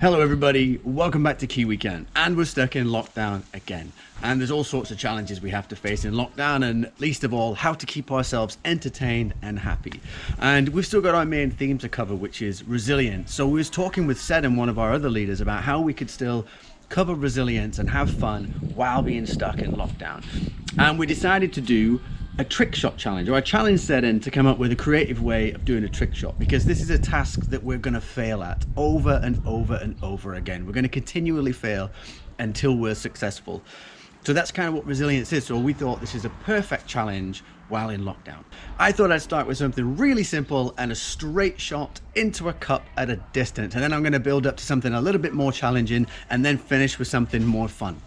Hello everybody, welcome back to Key Weekend, and we're stuck in lockdown again. And there's all sorts of challenges we have to face in lockdown, and least of all, how to keep ourselves entertained and happy. And we've still got our main theme to cover, which is resilience. So we was talking with Sed and one of our other leaders about how we could still cover resilience and have fun while being stuck in lockdown. And we decided to do a trick shot challenge, or I challenged Sed to come up with a creative way of doing a trick shot, because this is a task that we're going to fail at over and over and over again. We're going to continually fail until we're successful. So that's kind of what resilience is. So we thought this is a perfect challenge while in lockdown. I thought I'd start with something really simple and a straight shot into a cup at a distance, and then I'm going to build up to something a little bit more challenging and then finish with something more fun.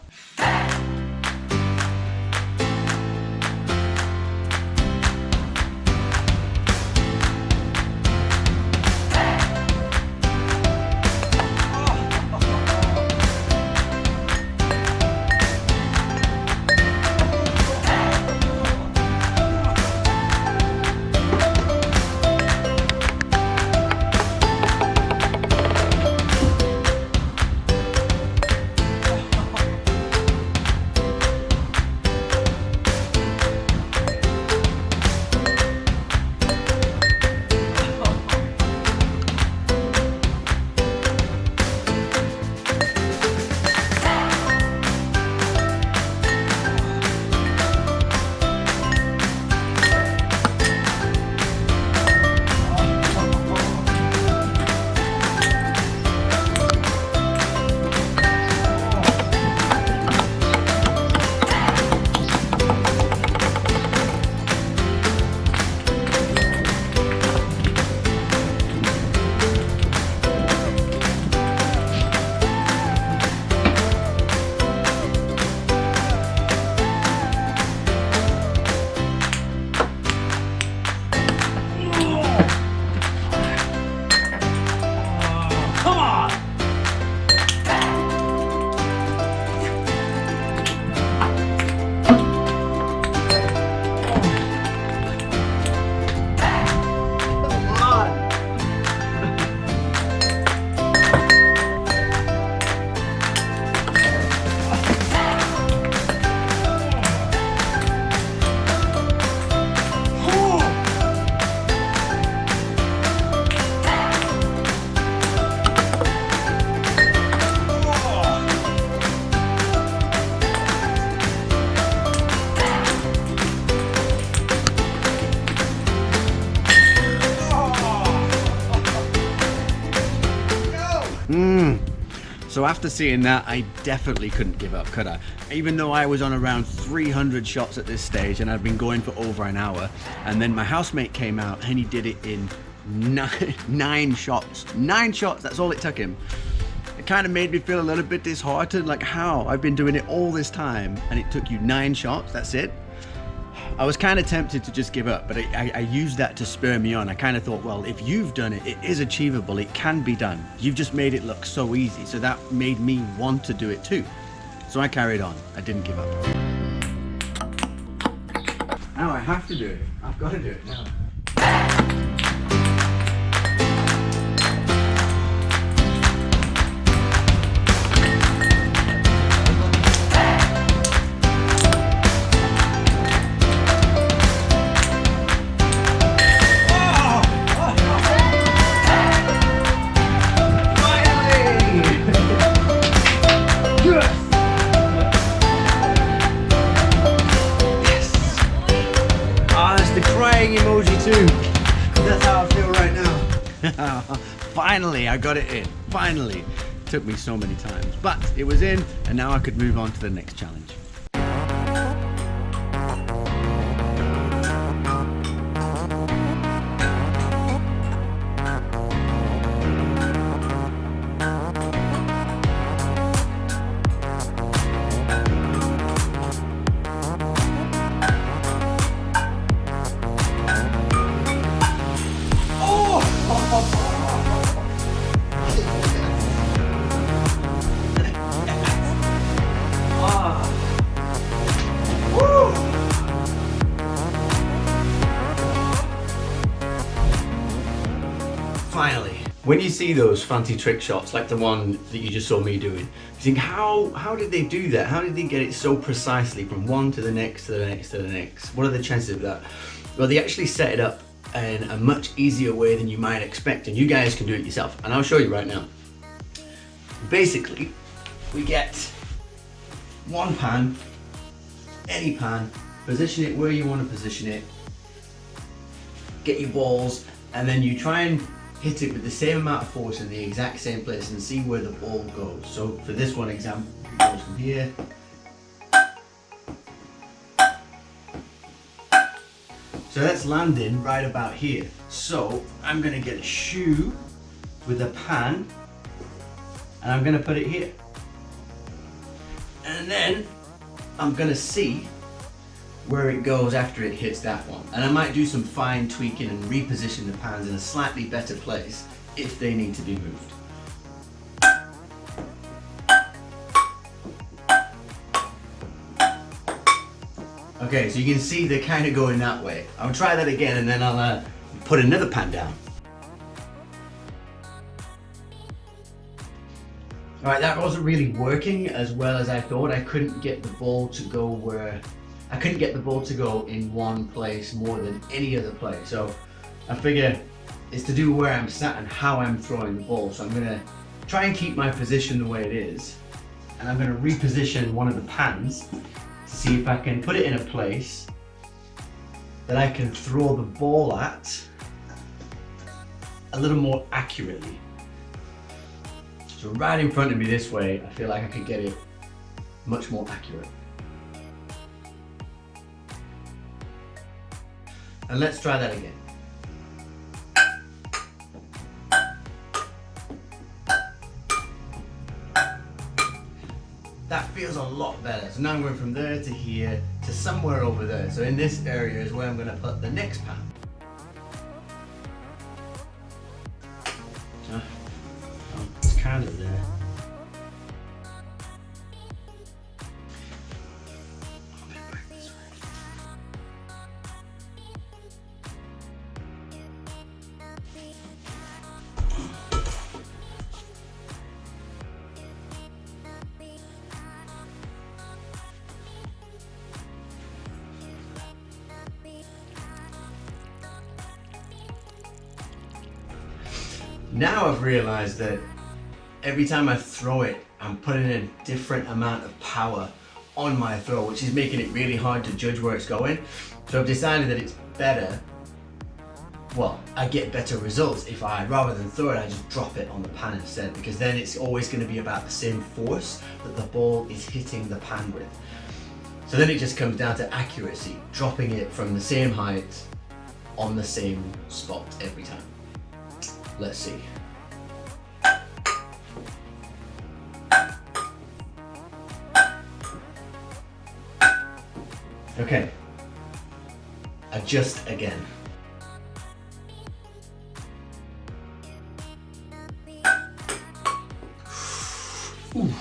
So after seeing that, I definitely couldn't give up, could I? Even though I was on around 300 shots at this stage and I'd been going for over an hour, and then my housemate came out and he did it in nine shots. 9 shots, that's all it took him. It kind of made me feel a little bit disheartened, like how? I've been doing it all this time and it took you 9 shots, that's it? I was kind of tempted to just give up, but I used that to spur me on. I kind of thought, well, if you've done it, it is achievable, it can be done. You've just made it look so easy, so that made me want to do it too. So I carried on, I didn't give up. Now I have to do it, I've got to do it now. Emoji too. That's how I feel right now. Finally, I got it in. Finally. It took me so many times, but it was in, and now I could move on to the next challenge. Finally, When you see those fancy trick shots, like the one that you just saw me doing, you think, how did they do that? How did they get it so precisely from one to the next to the next to the next? What are the chances of that? Well, they actually set it up in a much easier way than you might expect, and you guys can do it yourself. And I'll show you right now. Basically, we get one pan, any pan, position it where you want to position it, get your balls, and then you try and hit it with the same amount of force in the exact same place and see where the ball goes. So for this one example, it goes from here. So that's landing right about here. So I'm gonna get a shoe with a pan and I'm gonna put it here. And then I'm gonna see where it goes after it hits that one. And I might do some fine tweaking and reposition the pans in a slightly better place if they need to be moved. Okay, so you can see they're kind of going that way. I'll try that again and then I'll put another pan down. All right, that wasn't really working as well as I thought. I couldn't get the ball to go in one place more than any other place. So I figure it's to do where I'm sat and how I'm throwing the ball. So I'm gonna try and keep my position the way it is. And I'm gonna reposition one of the pans to see if I can put it in a place that I can throw the ball at a little more accurately. So right in front of me this way, I feel like I could get it much more accurate. And let's try that again. That feels a lot better. So now I'm going from there to here to somewhere over there. So in this area is where I'm going to put the next pan. It's kind of there. Now I've realized that every time I throw it, I'm putting a different amount of power on my throw, which is making it really hard to judge where it's going. So I've decided that it's better, well, I get better results if rather than throw it, I just drop it on the pan instead, because then it's always going to be about the same force that the ball is hitting the pan with. So then it just comes down to accuracy, dropping it from the same height on the same spot every time. Let's see. Okay. Adjust again. Ooh.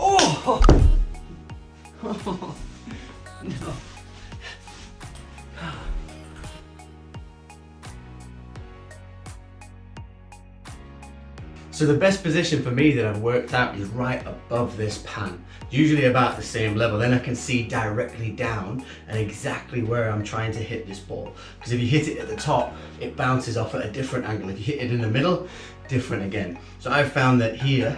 Oh, no. So the best position for me that I've worked out is right above this pan, usually about the same level. Then I can see directly down and exactly where I'm trying to hit this ball. Because if you hit it at the top, it bounces off at a different angle. If you hit it in the middle, different again. So I've found that here,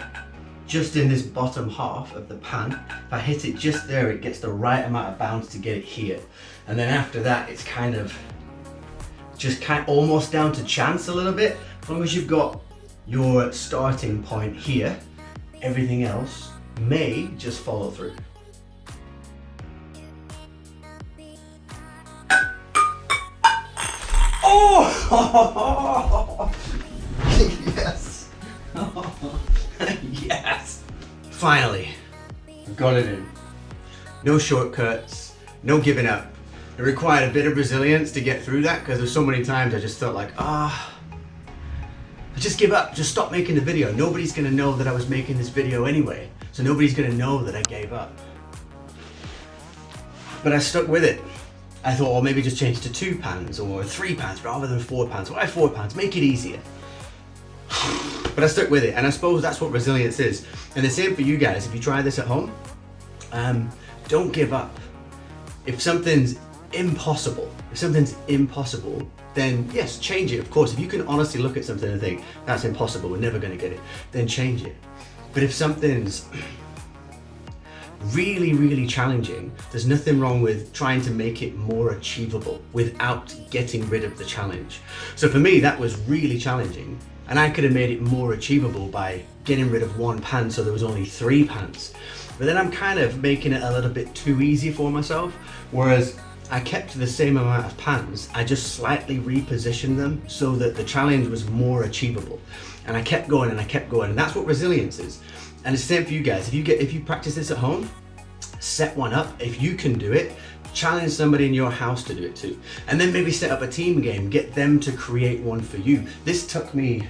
just in this bottom half of the pan, if I hit it just there, it gets the right amount of bounce to get it here. And then after that, it's kind of almost down to chance a little bit. As long as you've got your starting point here, everything else may just follow through. Oh! Yes! Yes! Finally, I got it in. no shortcuts, no giving up. It required a bit of resilience to get through that, because there's so many times I just felt like, just give up, just stop making the video. Nobody's gonna know that I was making this video anyway, so nobody's gonna know that I gave up. But I stuck with it. I thought, well, maybe just change to 2 pans or 3 pans rather than 4 pans. Why 4 pans? Make it easier. But I stuck with it, and I suppose that's what resilience is. And the same for you guys. If you try this at home, don't give up. If something's impossible, then yes, change it. Of course, if you can honestly look at something and think, that's impossible, we're never gonna get it, then change it. But if something's really, really challenging, there's nothing wrong with trying to make it more achievable without getting rid of the challenge. So for me, that was really challenging, and I could have made it more achievable by getting rid of 1 pan so there was only 3 pans. But then I'm kind of making it a little bit too easy for myself, whereas I kept the same amount of pans, I just slightly repositioned them so that the challenge was more achievable. And I kept going and I kept going, and that's what resilience is. And it's the same for you guys. If you practice this at home, set one up. If you can do it, challenge somebody in your house to do it too. And then maybe set up a team game, get them to create one for you. This took me,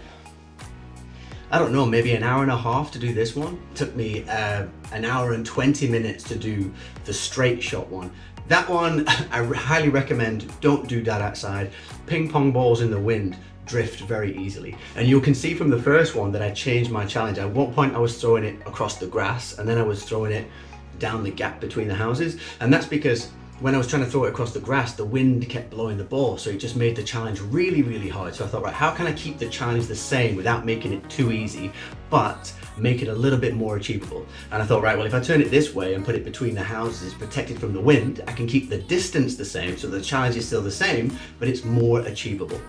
I don't know, maybe an hour and a half to do this one. It took me an hour and 20 minutes to do the straight shot one. That one, I highly recommend, don't do that outside. Ping pong balls in the wind drift very easily. And you can see from the first one that I changed my challenge. At one point I was throwing it across the grass, and then I was throwing it down the gap between the houses. And that's because when I was trying to throw it across the grass, the wind kept blowing the ball, so it just made the challenge really, really hard. So I thought, right, how can I keep the challenge the same without making it too easy, but make it a little bit more achievable? And I thought, right, well, if I turn it this way and put it between the houses, protected from the wind, I can keep the distance the same, so the challenge is still the same, but it's more achievable.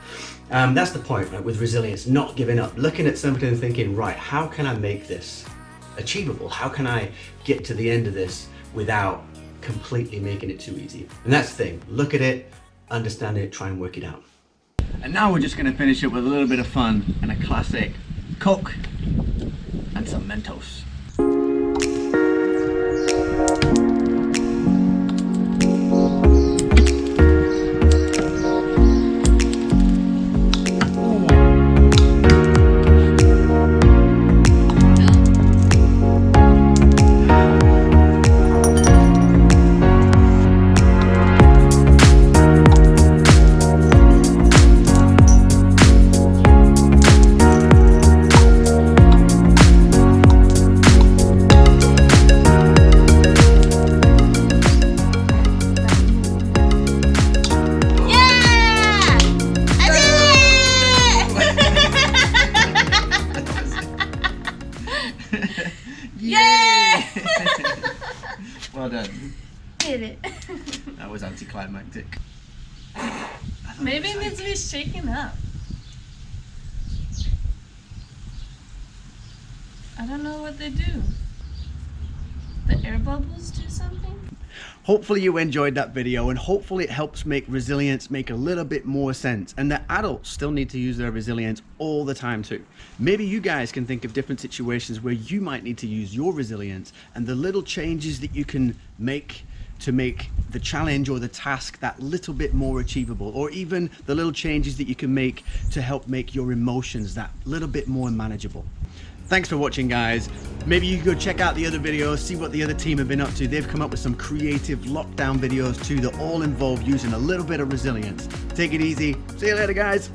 That's the point, right, with resilience, not giving up, looking at something and thinking, right, how can I make this achievable? How can I get to the end of this without completely making it too easy? And that's the thing, look at it, understand it, try and work it out. And now we're just going to finish it with a little bit of fun and a classic Coke and some Mentos. Yay! Well done. Did it. That was anticlimactic. Maybe it needs to be shaken up. I don't know what they do. The air bubbles do something? Hopefully you enjoyed that video, and hopefully it helps make resilience make a little bit more sense, and that adults still need to use their resilience all the time too. Maybe you guys can think of different situations where you might need to use your resilience, and the little changes that you can make to make the challenge or the task that little bit more achievable, or even the little changes that you can make to help make your emotions that little bit more manageable. Thanks for watching, guys. Maybe you could go check out the other videos, see what the other team have been up to. They've come up with some creative lockdown videos too that all involve using a little bit of resilience. Take it easy. See you later, guys.